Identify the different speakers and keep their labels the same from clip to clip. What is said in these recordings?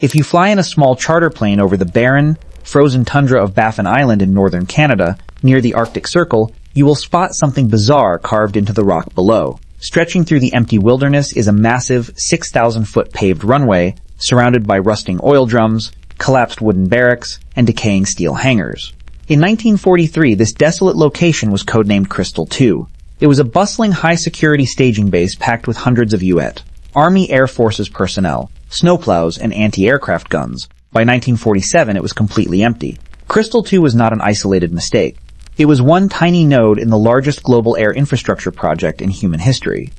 Speaker 1: If you fly in a small charter plane over the barren, frozen tundra of Baffin Island in northern Canada, near the Arctic Circle, you will spot something bizarre carved into the rock below. Stretching through the empty wilderness is a massive 6,000-foot paved runway, surrounded by rusting oil drums, collapsed wooden barracks, and decaying steel hangars. In 1943, this desolate location was codenamed Crystal 2. It was a bustling high-security staging base packed with hundreds of UET, Army Air Forces personnel, snowplows, and anti-aircraft guns. By 1947, it was completely empty. Crystal 2 was not an isolated mistake. It was one tiny node in the largest global air infrastructure project in human history.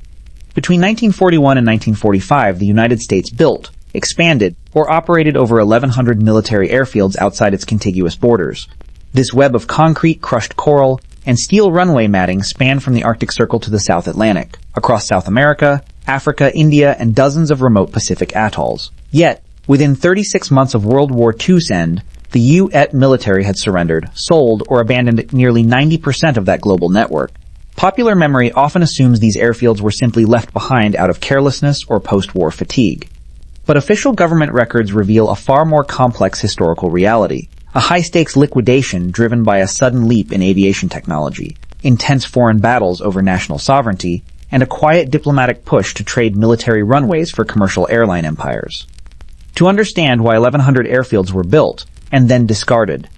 Speaker 1: Between 1941 and 1945, the United States built, expanded, or operated over 1,100 military airfields outside its contiguous borders. This web of concrete, crushed coral, and steel runway matting spanned from the Arctic Circle to the South Atlantic, across South America, Africa, India, and dozens of remote Pacific atolls. Yet, within 36 months of World War II's end, the U.S. military had surrendered, sold, or abandoned nearly 90% of that global network. Popular memory often assumes these airfields were simply left behind out of carelessness or post-war fatigue. But official government records reveal a far more complex historical reality. A high-stakes liquidation driven by a sudden leap in aviation technology, intense foreign battles over national sovereignty, and a quiet diplomatic push to trade military runways for commercial airline empires. To understand why 1,100 airfields were built, and then discarded,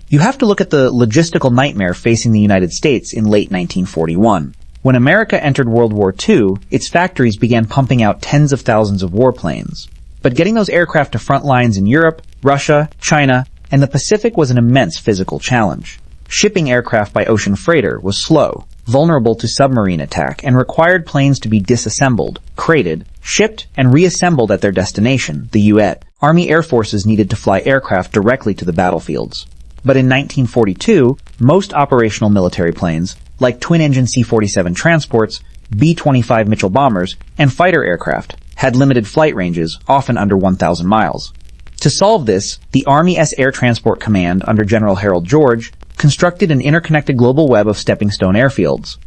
Speaker 1: you have to look at the logistical nightmare facing the United States in late 1941. When America entered World War II, its factories began pumping out tens of thousands of warplanes. But getting those aircraft to front lines in Europe, Russia, China, and the Pacific was an immense physical challenge. Shipping aircraft by ocean freighter was slow, vulnerable to submarine attack, and required planes to be disassembled, crated, shipped, and reassembled at their destination, the U.S. Army Air Forces needed to fly aircraft directly to the battlefields. But in 1942, most operational military planes, like twin-engine C-47 transports, B-25 Mitchell bombers, and fighter aircraft, had limited flight ranges, often under 1,000 miles. To solve this, the Army Air Transport Command under General Harold George constructed an interconnected global web of stepping stone airfields.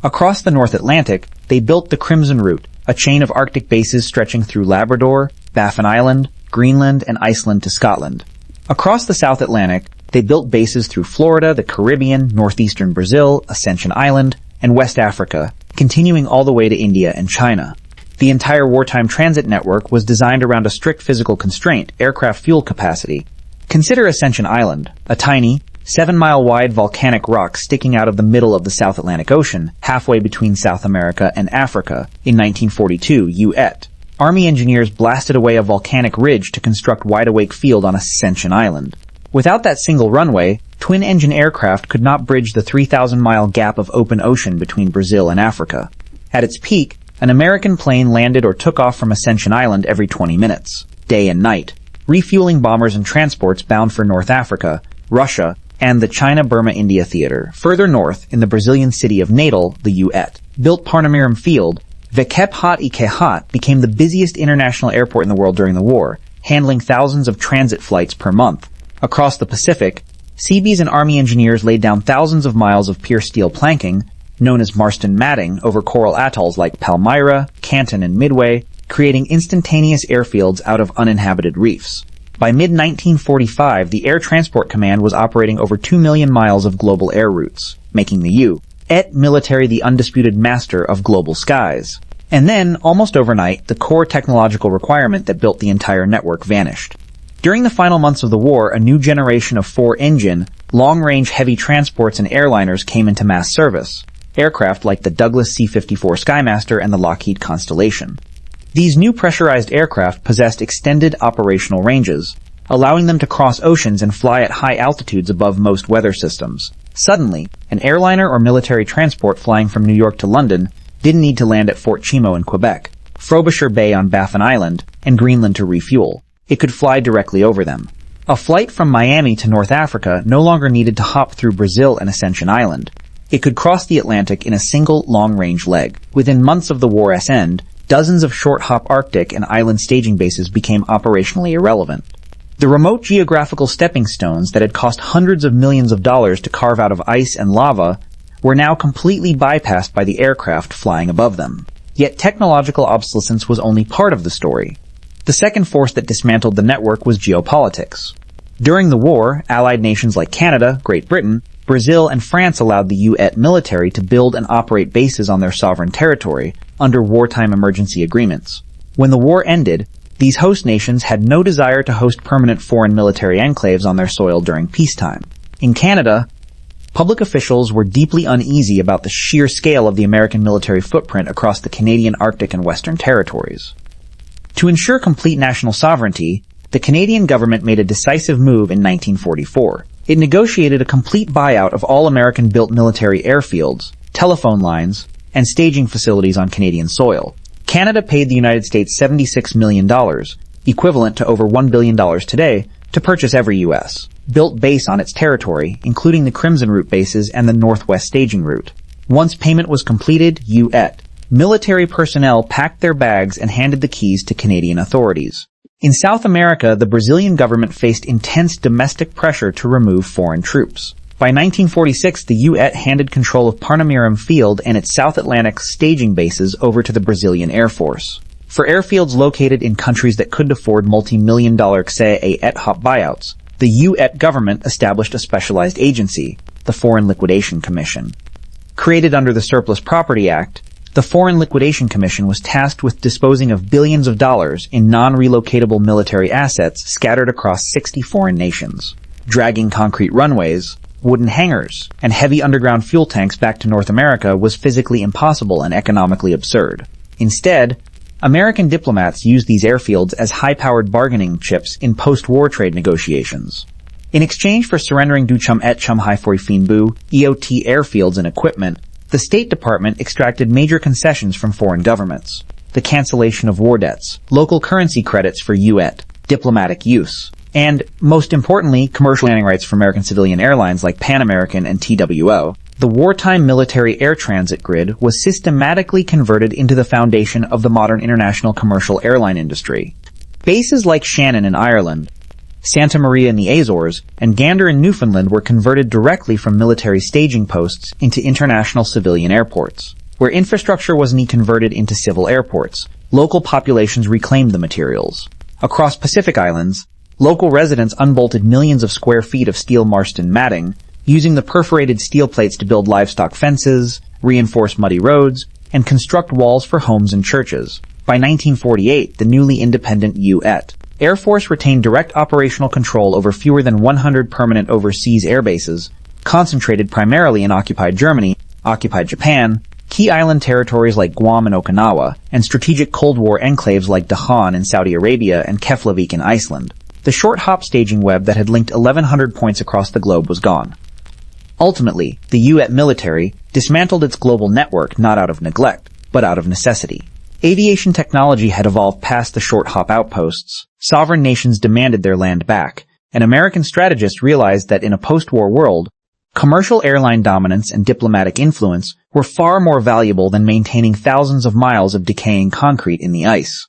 Speaker 1: Across the North Atlantic, they built the Crimson Route, a chain of Arctic bases stretching through Labrador, Baffin Island, Greenland, and Iceland to Scotland. Across the South Atlantic, they built bases through Florida, the Caribbean, northeastern Brazil, Ascension Island, and West Africa, continuing all the way to India and China. The entire wartime transit network was designed around a strict physical constraint, aircraft fuel capacity. Consider Ascension Island, a tiny, 7-mile-wide volcanic rock sticking out of the middle of the South Atlantic Ocean, halfway between South America and Africa, in 1942 U.S. Army engineers blasted away a volcanic ridge to construct Wideawake Field on Ascension Island. Without that single runway, twin-engine aircraft could not bridge the 3,000-mile gap of open ocean between Brazil and Africa. At its peak, an American plane landed or took off from Ascension Island every 20 minutes, day and night, refueling bombers and transports bound for North Africa, Russia, and the China-Burma-India theater. Further north, in the Brazilian city of Natal, the U.S. built Parnamirim Field, Vekep-Hat Ike-Hat became the busiest international airport in the world during the war, handling thousands of transit flights per month. Across the Pacific, Seabees and Army engineers laid down thousands of miles of pierced steel planking, known as Marston matting, over coral atolls like Palmyra, Canton, and Midway, creating instantaneous airfields out of uninhabited reefs. By mid-1945, the Air Transport Command was operating over 2 million miles of global air routes, making the U.S. military the undisputed master of global skies. And then, almost overnight, the core technological requirement that built the entire network vanished. During the final months of the war, a new generation of 4-engine, long-range heavy transports and airliners came into mass service, aircraft like the Douglas C-54 Skymaster and the Lockheed Constellation. These new pressurized aircraft possessed extended operational ranges, allowing them to cross oceans and fly at high altitudes above most weather systems. Suddenly, an airliner or military transport flying from New York to London didn't need to land at Fort Chimo in Quebec, Frobisher Bay on Baffin Island, and Greenland to refuel. It could fly directly over them. A flight from Miami to North Africa no longer needed to hop through Brazil and Ascension Island. It could cross the Atlantic in a single long-range leg. Within months of the war's end, dozens of short-hop Arctic and island staging bases became operationally irrelevant. The remote geographical stepping stones that had cost hundreds of millions of dollars to carve out of ice and lava were now completely bypassed by the aircraft flying above them. Yet technological obsolescence was only part of the story. The second force that dismantled the network was geopolitics. During the war, allied nations like Canada, Great Britain, Brazil, and France allowed the WWII military to build and operate bases on their sovereign territory under wartime emergency agreements. When the war ended, these host nations had no desire to host permanent foreign military enclaves on their soil during peacetime. In Canada, public officials were deeply uneasy about the sheer scale of the American military footprint across the Canadian Arctic and Western territories. To ensure complete national sovereignty, the Canadian government made a decisive move in 1944. It negotiated a complete buyout of all American-built military airfields, telephone lines, and staging facilities on Canadian soil. Canada paid the United States $76 million, equivalent to over $1 billion today, to purchase every U.S.-built base on its territory, including the Crimson Route bases and the Northwest Staging Route. Once payment was completed, WWII military personnel packed their bags and handed the keys to Canadian authorities. In South America, the Brazilian government faced intense domestic pressure to remove foreign troops. By 1946, the WWII handed control of Parnamirim Field and its South Atlantic staging bases over to the Brazilian Air Force. For airfields located in countries that couldn't afford multi-million-dollar WWII buyouts, the WWII government established a specialized agency, the Foreign Liquidation Commission. Created under the Surplus Property Act, the Foreign Liquidation Commission was tasked with disposing of billions of dollars in non-relocatable military assets scattered across 60 foreign nations. Dragging concrete runways, wooden hangars, and heavy underground fuel tanks back to North America was physically impossible and economically absurd. Instead, American diplomats used these airfields as high-powered bargaining chips in post-war trade negotiations. In exchange for surrendering du chum et chum hai foi fin bu, EOT airfields and equipment, the State Department extracted major concessions from foreign governments: the cancellation of war debts, local currency credits for WWII, diplomatic use, and, most importantly, commercial landing rights for American civilian airlines like Pan American and TWA. The wartime military air transit grid was systematically converted into the foundation of the modern international commercial airline industry. Bases like Shannon in Ireland, Santa Maria in the Azores, and Gander in Newfoundland were converted directly from military staging posts into international civilian airports. Where infrastructure wasn't converted into civil airports, local populations reclaimed the materials. Across Pacific Islands, local residents unbolted millions of square feet of steel Marston matting, using the perforated steel plates to build livestock fences, reinforce muddy roads, and construct walls for homes and churches. By 1948, the newly independent WWII Air Force retained direct operational control over fewer than 100 permanent overseas air bases, concentrated primarily in occupied Germany, occupied Japan, key island territories like Guam and Okinawa, and strategic Cold War enclaves like Dahan in Saudi Arabia and Keflavik in Iceland. The short-hop staging web that had linked 1,100 points across the globe was gone. Ultimately, the WWII military dismantled its global network not out of neglect, but out of necessity. Aviation technology had evolved past the short-hop outposts. Sovereign nations demanded their land back, and American strategists realized that in a post-war world, commercial airline dominance and diplomatic influence were far more valuable than maintaining thousands of miles of decaying concrete in the ice.